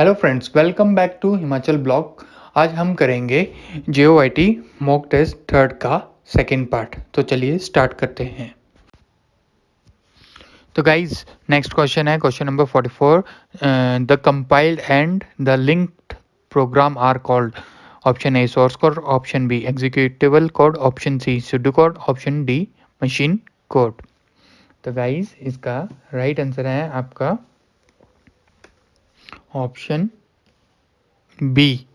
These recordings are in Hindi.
Hello friends, welcome back to Himachal blog. आज हम करेंगे JOIT मॉक टेस्ट थर्ड का सेकेंड पार्ट। तो चलिए स्टार्ट करते हैं। तो गाइज नेक्स्ट क्वेश्चन है question number 44। The compiled and the linked program are called. Option A source code, option B executable code, option C pseudo code, option D machine code. तो गाइज इसका राइट आंसर है आपका option B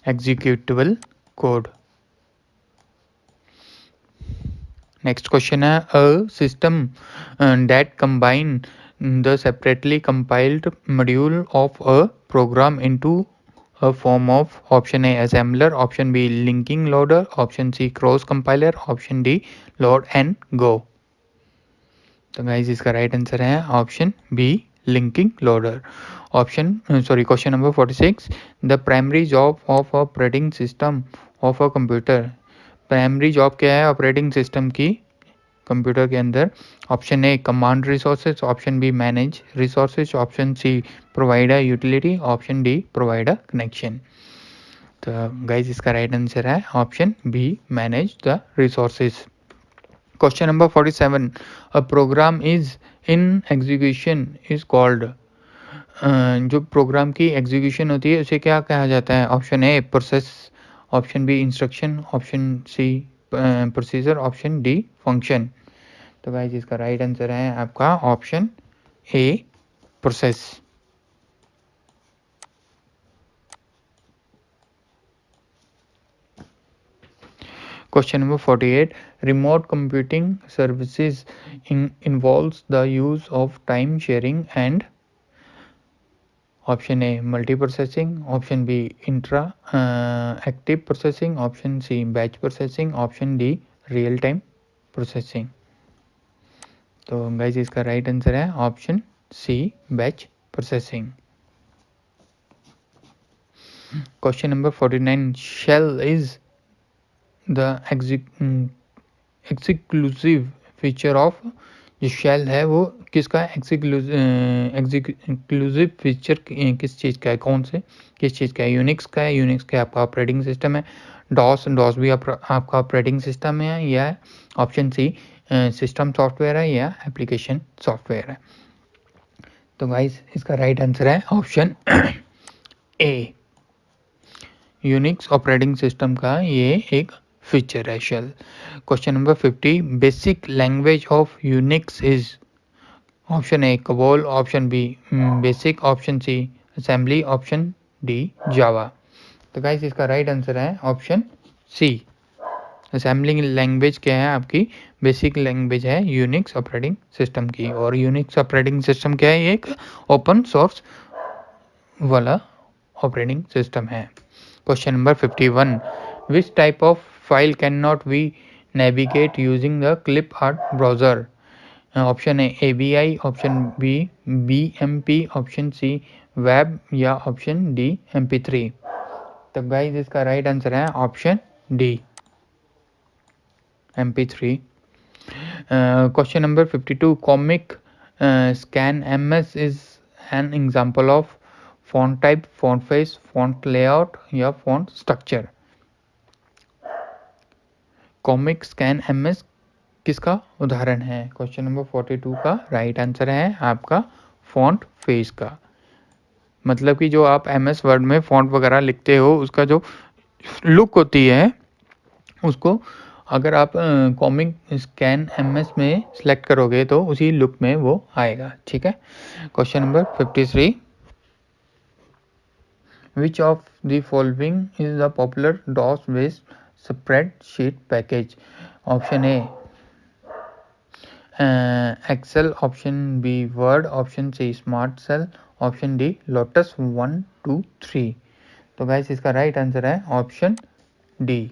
executable code. Next question है a system that combine the separately compiled module of a programme into a form of option A assembler, option B linking loader, option C cross compiler, option D load and go। तो गाइस इसका राइट आंसर है option B linking loader. Question number 46। The primary job of operating system of a computer. Primary job क्या है ऑपरेटिंग सिस्टम की कंप्यूटर के अंदर? Option A command resources, option B manage resources, option C provide a utility, option D provide a connection. तो गाइज इसका राइट आंसर है option B manage the resources. Question number 47। A program is in execution is called. जो प्रोग्राम की एग्जीक्यूशन होती है उसे क्या कहा जाता है? Option A process, option B instruction, option C procedure, option D function. तो गाइज इसका राइट आंसर है आपका option A process. Question number 48. Remote computing services involves the use of time sharing and option A multiprocessing, option B active processing, option C batch processing, option D real time processing। तो गाइज इसका राइट आंसर है option C batch processing. Question number 49। Shell is the exclusive feature of. जो शेल है वो किसका एक्सक्लूसिव फीचर किस चीज़ का है? किस चीज़ का है? यूनिक्स का है। यूनिक्स का आपका ऑपरेटिंग सिस्टम है। डॉस भी आपका ऑपरेटिंग सिस्टम है, या ऑप्शन सी सिस्टम सॉफ्टवेयर है, या एप्लीकेशन सॉफ्टवेयर है। तो गाइस इसका राइट आंसर है option A Unix operating system का ये एक फीचर है shell. Question number 50। Basic language of Unix is. Option A COBOL, option B basic, option C assembly, option D Java. तो गाइस इसका राइट आंसर है ऑप्शन सी असेंबलिंग लैंग्वेज क्या है आपकी? बेसिक लैंग्वेज है यूनिक्स ऑपरेटिंग सिस्टम की। और यूनिक्स ऑपरेटिंग सिस्टम क्या है? एक ओपन सोर्स वाला ऑपरेटिंग सिस्टम है। Question number 51। Which type of file can not we navigate using the clip art browser? Option A ABI, option B BMP, option C web, या ऑप्शन डी MP3। तो गाइस इसका राइट आंसर है option D MP3। Question number 52। Comic स्कैन MS is an example of font type, font face, font layout, या फॉन्ट स्ट्रक्चर। कॉमिक स्कैन MS किसका उदाहरण है? क्वेश्चन नंबर 42 का राइट आंसर है आपका फॉन्ट फेस का। मतलब कि जो आप MS वर्ड में फॉन्ट वगैरह लिखते हो उसका जो लुक होती है उसको अगर आप कॉमिक स्कैन MS में सिलेक्ट करोगे तो उसी लुक में वो आएगा। ठीक है। Question number 53। Which of the following is the popular DOS based spreadsheet package? Option A Excel, option B Word, option C smart cell, option D Lotus 1 2 3। तो गाइस इसका राइट आंसर है option D.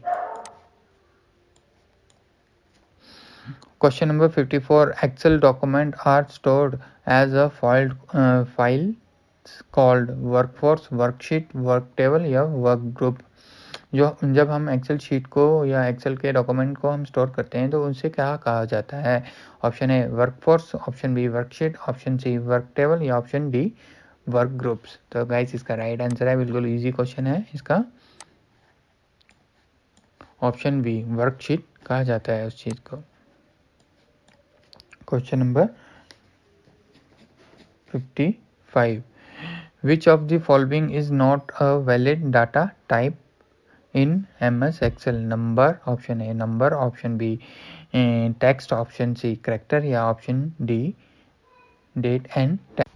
Question number 54। Excel document are stored as a file called workforce, worksheet, work table, या वर्क ग्रुप। जो जब हम एक्सेल शीट को या एक्सेल के डॉक्यूमेंट को हम स्टोर करते हैं तो उनसे क्या कहा जाता है? Option A workforce, option B worksheet, option C work table, या ऑप्शन डी वर्क ग्रुप्स। तो गाइस इसका राइट आंसर है, बिल्कुल इजी क्वेश्चन है इसका, ऑप्शन बी वर्कशीट कहा जाता है उस चीज को। Question number 55, which of the following is not a valid data type in MS Excel? Number, option A number, option B text, option C character या option D date and time.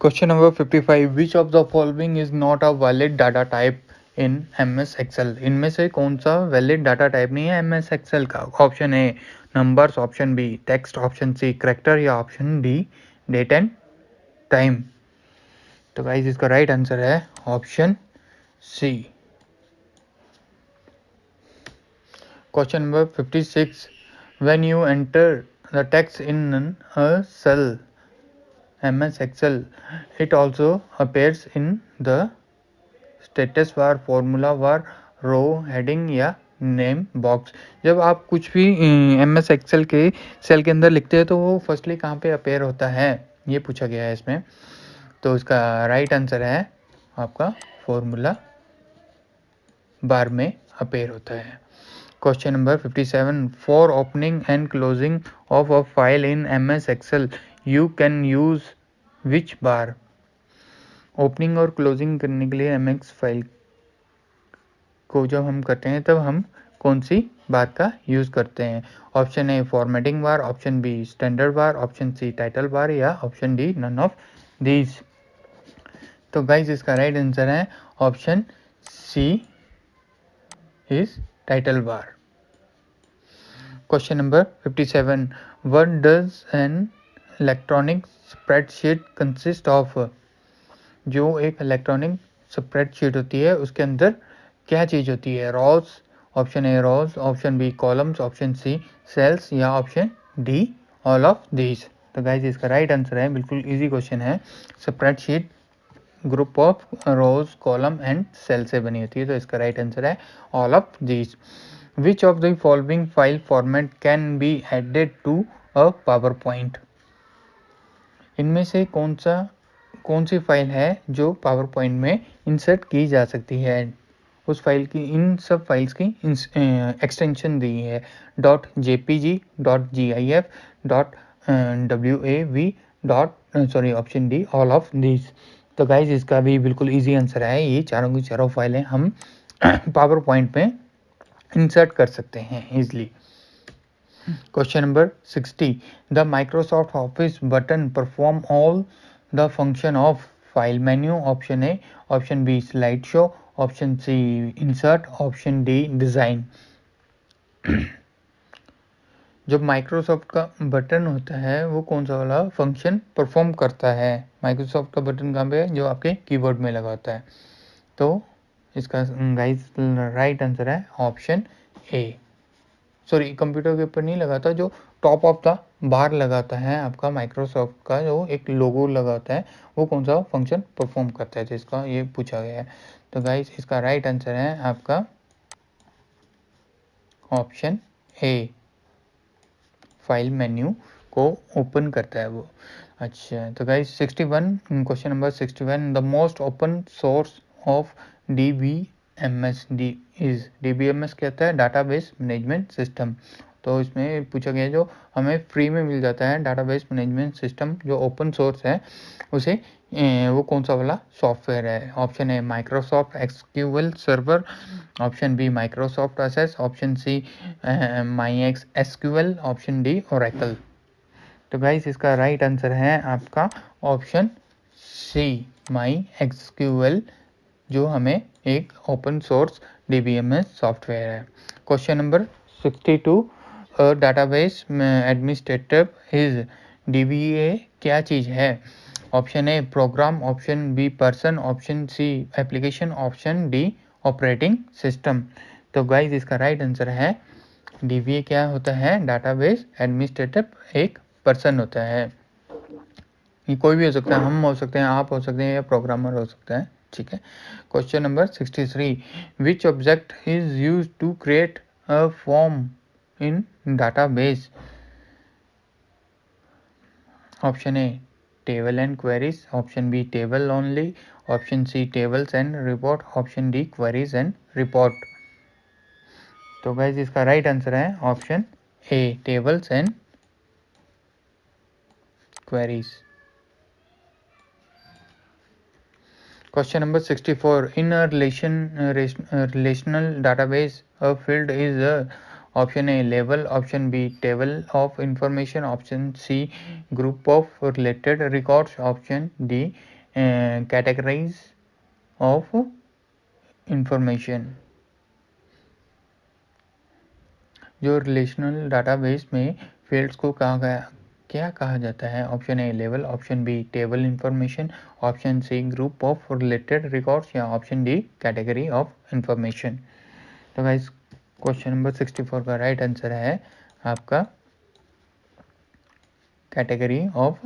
Question number 55, which of the following is not a valid data type in MS Excel? इनमें से कौन सा वैलिड डाटा टाइप नहीं है MS Excel का? Option A numbers, option B text, option C character या option D date and time. तो गाइस इसका राइट आंसर है option C. Question number 56, when you enter the text in a cell MS Excel, it also appears in the status bar, formula bar, row, heading या नेम बॉक्स। जब आप कुछ भी MS Excel के सेल के अंदर लिखते हैं तो वो फर्स्टली कहाँ पे अपेयर होता है, ये पूछा गया है इसमें। तो इसका राइट आंसर है आपका फॉर्मूला बार में अपेयर होता है। Question number 57, for opening and closing of a file in MS Excel you can use which bar? Opening और क्लोजिंग करने के लिए MS फाइल को जब हम करते हैं तब हम कौन सी बार का यूज करते हैं? Option A formatting bar, option B standard bar, option C title bar या option D none of these. तो गाइस इसका राइट आंसर है option C is title bar. Question number 57, what does an electronic spreadsheet consist of? जो एक इलेक्ट्रॉनिक स्प्रेडशीट होती है उसके अंदर क्या चीज़ होती है? Rows, option A rows, option B columns, option C cells या option D all of these. तो गाइस इसका राइट आंसर है, बिल्कुल इजी क्वेश्चन है, spreadsheet group of rows, column and cell से बनी होती है। तो इसका राइट आंसर है all of these. Which of the following file format can be added to a PowerPoint? इनमें से कौन सी फाइल है जो पावर पॉइंट में इंसर्ट की जा सकती है? उस फाइल की, इन सब फाइल्स की एक्सटेंशन दी है, dot JPG, dot GIF, dot WAV, dot sorry option D all of this. तो गाइज इसका भी बिल्कुल इजी आंसर है, ये चारों की चारों फाइलें हम पावर पॉइंट में इंसर्ट कर सकते हैं easily. Question number 60, the Microsoft Office button perform all the function of file menu? Option A, option B slide show, option C insert, option D design. जो माइक्रोसॉफ्ट का बटन होता है वो कौन सा वाला फंक्शन परफॉर्म करता है? माइक्रोसॉफ्ट का बटन कहाँ पे है? जो आपके कीबोर्ड में लगा होता है। तो इसका गाइस राइट आंसर है ऑप्शन ए। सॉरी, कंप्यूटर के ऊपर नहीं लगाता, जो टॉप ऑफ द बार लगाता है आपका माइक्रोसॉफ्ट का, जो एक लोगो लगाता है, वो कौन सा फंक्शन परफॉर्म करता है, जिसका ये पूछा गया है। तो गाइस इसका राइट आंसर है आपका ऑप्शन ए, फाइल मेन्यू को ओपन करता है वो। अच्छा, तो guys 61, question number 61, the most open source of DBMS DBMS कहता है डाटाबेस मैनेजमेंट सिस्टम। तो इसमें पूछा गया जो हमें फ्री में मिल जाता है डाटाबेस मैनेजमेंट सिस्टम जो ओपन सोर्स है, उसे वो कौन सा वाला सॉफ्टवेयर है? Option A Microsoft SQL server, option B Microsoft access, option C MySQL, option D Oracle. तो गाइस इसका राइट आंसर है आपका ऑप्शन सी MySQL, जो हमें एक ओपन सोर्स DBMS सॉफ्टवेयर है। Question number 62, database administrator is DBA क्या चीज़ है? Option A program, option B person, option C application, option D operating system. तो गाइस इसका राइट आंसर है DBA क्या होता है? डाटाबेस एडमिनिस्ट्रेटर एक पर्सन होता है। ये कोई भी हो सकता है, हम हो सकते हैं, आप हो सकते हैं, या प्रोग्रामर हो सकता है। ठीक है। Question number 63, which object is use to create a form in database? Option A, table and queries. Option B, table only. Option C, tables and report. Option D, queries and report. तो गाइज इसका राइट आंसर है option A, tables and queries. Question number 64. In a relational database, a field is option A, label. Option B, table of information. Option C, group of related records. Option D, categories of information. जो रिलेशनल डाटाबेस में फील्ड्स को क्या कहा जाता है? Option A, level. Option B, table information. Option C, group of related records. या option D, category of information. तो गाइस क्वेश्चन नंबर 64 का राइट आंसर है आपका category of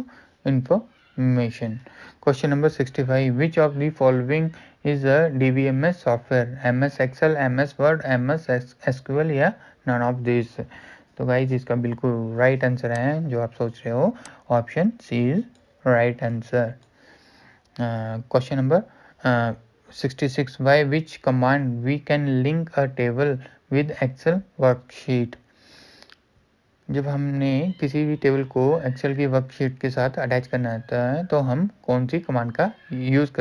information. Question number 65. Which of the following is a DBMS software? MS Excel, MS Word, MS SQL या नन ऑफ दिस? तो गाइज इसका बिल्कुल राइट आंसर है जो आप सोच रहे हो, option C is right answer. Question number 66. By which command we can link a table with Excel worksheet? जब हमने किसी भी टेबल को एक्सेल की वर्कशीट के साथ अटैच करना होता है तो हम कौन सी कमांड का यूज़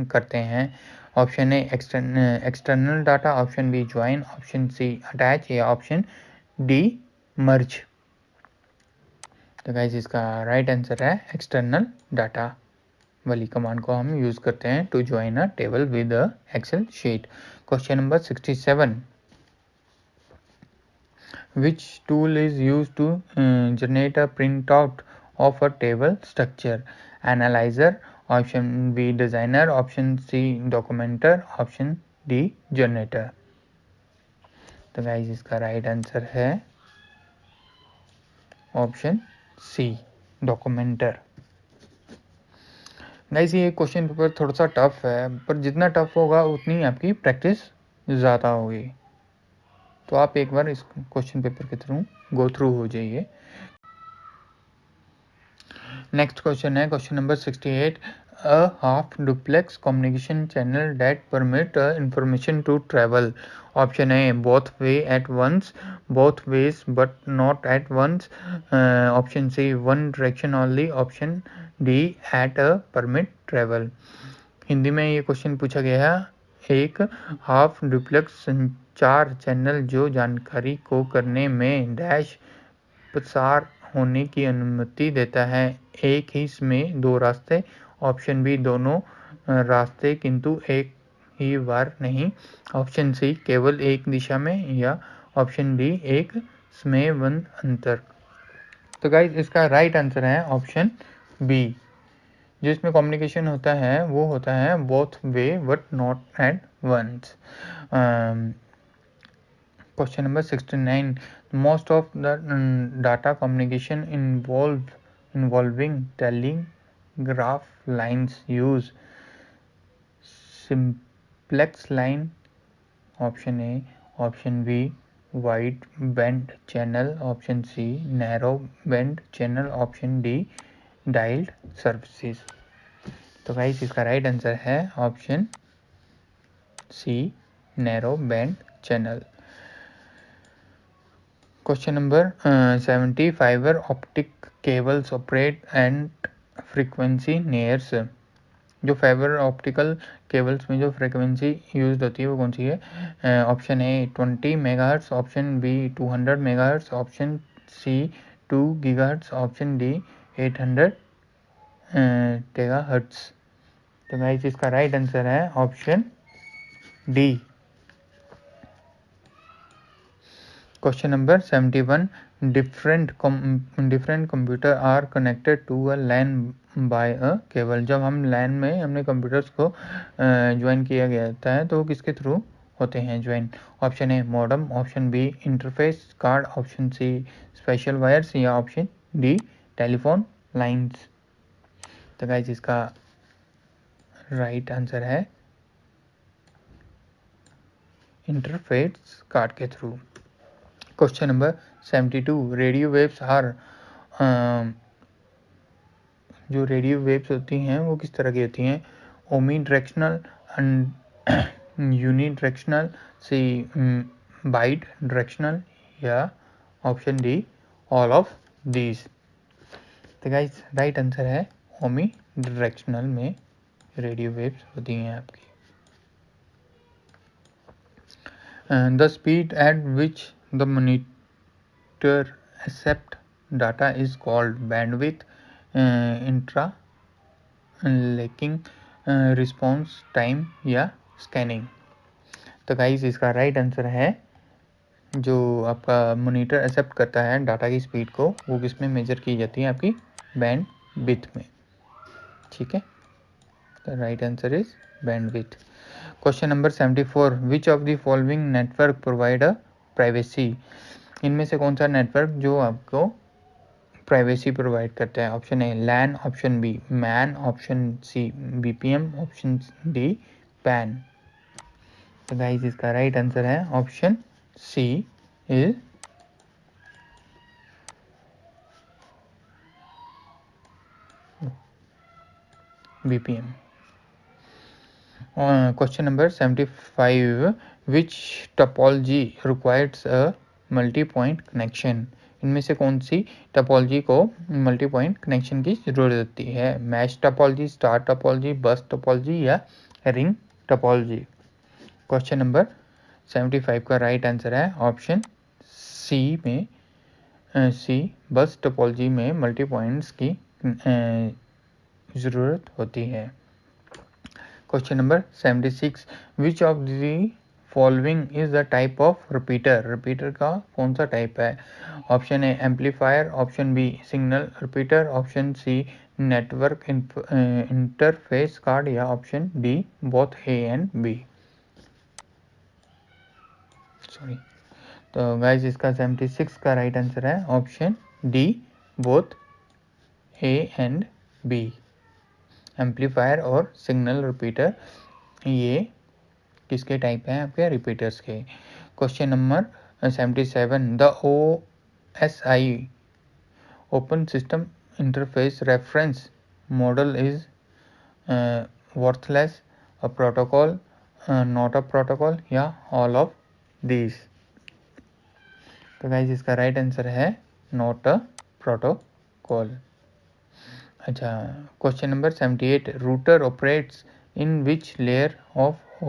करते हैं? Option A, external data. Option B, join. Option C, attach. या ऑप्शन डी, मर्ज. तो गाइज इसका राइट आंसर है एक्सटर्नल डाटा वाली कमांड को हम यूज़ करते हैं to join a table with a Excel sheet. Question number 67. Which tool is used to generate a printout of a table structure? Analyzer. Option B, designer. Option C, documenter. Option D, generator. तो गाइज इसका राइट आंसर है ऑप्शन सी, डॉक्यूमेंटर. गाइज ये क्वेश्चन पेपर थोड़ा सा टफ है, पर जितना टफ होगा उतनी आपकी प्रैक्टिस ज़्यादा होगी. तो आप एक बार इस क्वेश्चन पेपर के थ्रू गो थ्रू हो जाइए. नेक्स्ट क्वेश्चन है question number 68. A half duplex communication channel that permit information to travel. Option A, both way at once. Both ways but not at once. Option C, one direction only. Option D, at a permit travel. Hindi में ये क्वेश्चन पूछा गया है. एक हाफ डुप्लेक्स संचार चैनल जो जानकारी को करने में डैश प्रसार होने की अनुमति देता है. एक ही में दो रास्ते. ऑप्शन बी, दोनों रास्ते किंतु एक ही बार नहीं. ऑप्शन सी, केवल एक दिशा में. या ऑप्शन डी, एक समय वन अंतर. तो गाइज इसका राइट आंसर है ऑप्शन बी. जिसमें कम्युनिकेशन होता है वो होता है both way but not at once. Question number 69. Most of the data communication involving telegraph lines use simplex line. Option A. Option B, wide band channel. Option C, narrow band channel. Option D, dialed services. तो गाइस इसका राइट आंसर है option C, narrow band channel. Question number 70. Fibre optic cables operate and frequency nears. जो फाइबर ऑप्टिकल केबल्स में जो फ्रीक्वेंसी यूज होती है वो कौन सी है? Option A 20 megahertz. Option B 200 megahertz. Option C 2 gigahertz. Option D 800 terahertz. तो गाइस इसका राइट आंसर है option D. Question number 71. Different computer are connected to a LAN by a cable. जब हम LAN में हमने कंप्यूटर्स को ज्वाइन किया गया है तो वो किसके थ्रू होते हैं join? Option A, modem. Option B, interface card. Option C, special wires. या ऑप्शन डी, टेलीफोन लाइंस. तो गाइस इसका राइट आंसर है इंटरफेस कार्ड के through. Question number 72 radio waves are जो रेडियो वेव्स होती हैं वो किस तरह की होती हैं? Omni directional, uni directional, C bi directional या option D all of these. तो गाइस राइट आंसर है ओमी डायरेक्शनल में रेडियो वेव्स होती हैं आपकी। The speed at which the monitor accept data is called bandwidth, interlacing, response time या स्कैनिंग। तो गाइस इसका राइट आंसर है जो आपका मॉनिटर एक्सेप्ट करता है डाटा की स्पीड को, वो किस में मेजर की जाती है? आपकी बैंड विथ में। ठीक है, तो right answer is band with. Question number 74 which of the following network provide a privacy? इनमें से कौन सा नेटवर्क जो आपको प्राइवेसी प्रोवाइड करता है? Option A LAN, option B MAN, option C BPM, option D PAN. तो गाइस इसका राइट आंसर है option C is BPM. Question number 75 which topology requires a multi-point connection? इनमें से कौन सी टोपोलॉजी को मल्टी पॉइंट कनेक्शन की जरूरत होती है? मैश टोपोलॉजी, स्टार टोपोलॉजी, बस टोपोलॉजी या रिंग टोपोलॉजी? क्वेश्चन नंबर 75 का राइट आंसर है ऑप्शन सी में सी बस टोपोलॉजी में मल्टी पॉइंट्स की ज़रूरत होती है। Question number 76 which of the following is the type of repeater? Repeater का कौन सा टाइप है? Option A amplifier, option B signal repeater, option C network interface card या option D both A and B. Sorry, तो गाइस इसका 76 का राइट आंसर है option D both A and B. Amplifier और सिग्नल रिपीटर ये किसके टाइप हैं? आपके रिपीटर्स के। Question number 77 the OSI open system interface reference model is worthless, a protocol, not a protocol या ऑल ऑफ दीज? तो गाइस इसका राइट आंसर है नॉट अ प्रोटोकॉल। अच्छा, question number 78 router operates in which layer of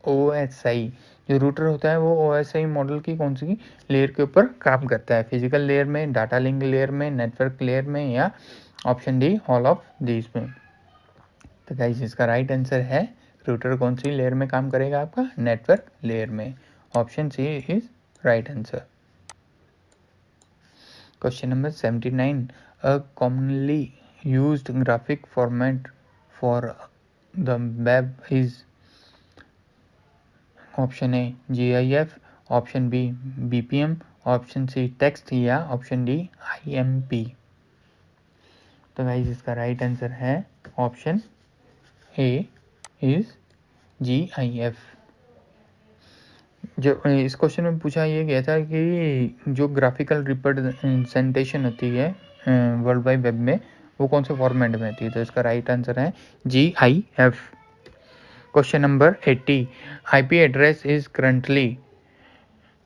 OSI? जो रूटर होता है वो OSI मॉडल की कौन सी लेयर के ऊपर काम करता है? फिजिकल लेयर में, डाटा लिंक लेयर में, नेटवर्क लेयर में या option D all of these में? तो गाइस इसका राइट आंसर है रूटर कौन सी लेयर में काम करेगा? आपका नेटवर्क लेयर में। Option C is right answer. Question number 79 a commonly used graphic format for the web is option A GIF, option B BPM, option C text या ऑप्शन डी IMP? तो गाइस इसका राइट आंसर है ऑप्शन ए इज GIF। जो इस क्वेश्चन में पूछा ये गया था कि जो ग्राफिकल रिप्रेजेंटेशन होती है वर्ल्ड वाइड वेब में वो कौन से फॉर्मेट में होती है? तो इसका राइट आंसर है GIF। Question number 80 IP address is currently,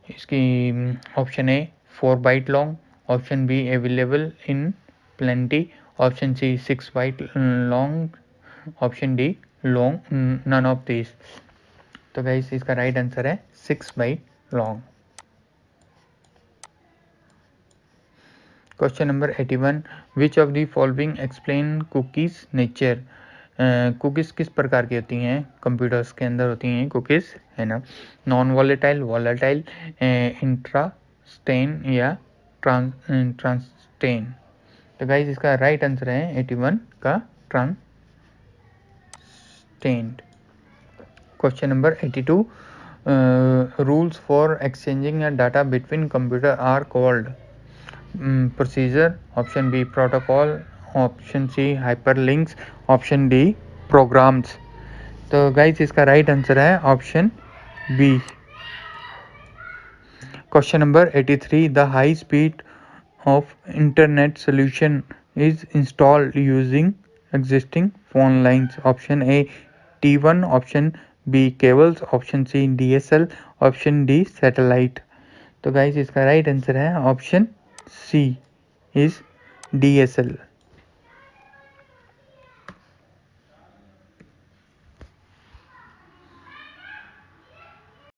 इसकी option A 4 byte long, option B available in plenty, option C 6 byte long, option D long none of this. तो गाइस इसका राइट आंसर है 6 byte long. Question number 81 which of the following explain cookies nature? Cookies किस प्रकार की होती हैं? कंप्यूटर्स के अंदर होती हैं कुकीज़, है ना। नॉन वॉलेटाइल, वॉलेटाइल, इंट्रास्टेन या ट्रांसटेन? तो गाइस इसका राइट आंसर है 81 का transient. Question number 82 rules for exchanging data between computer are called? Procedure, option B protocol, option C hyperlinks, option D programs? तो गाइस इसका राइट आंसर है option B. Question number 83. The high speed of internet solution is installed using existing phone lines. Option A T1, option B cables, option C DSL, option D satellite. तो गाइस इसका राइट आंसर है ऑप्शन सी इज DSL.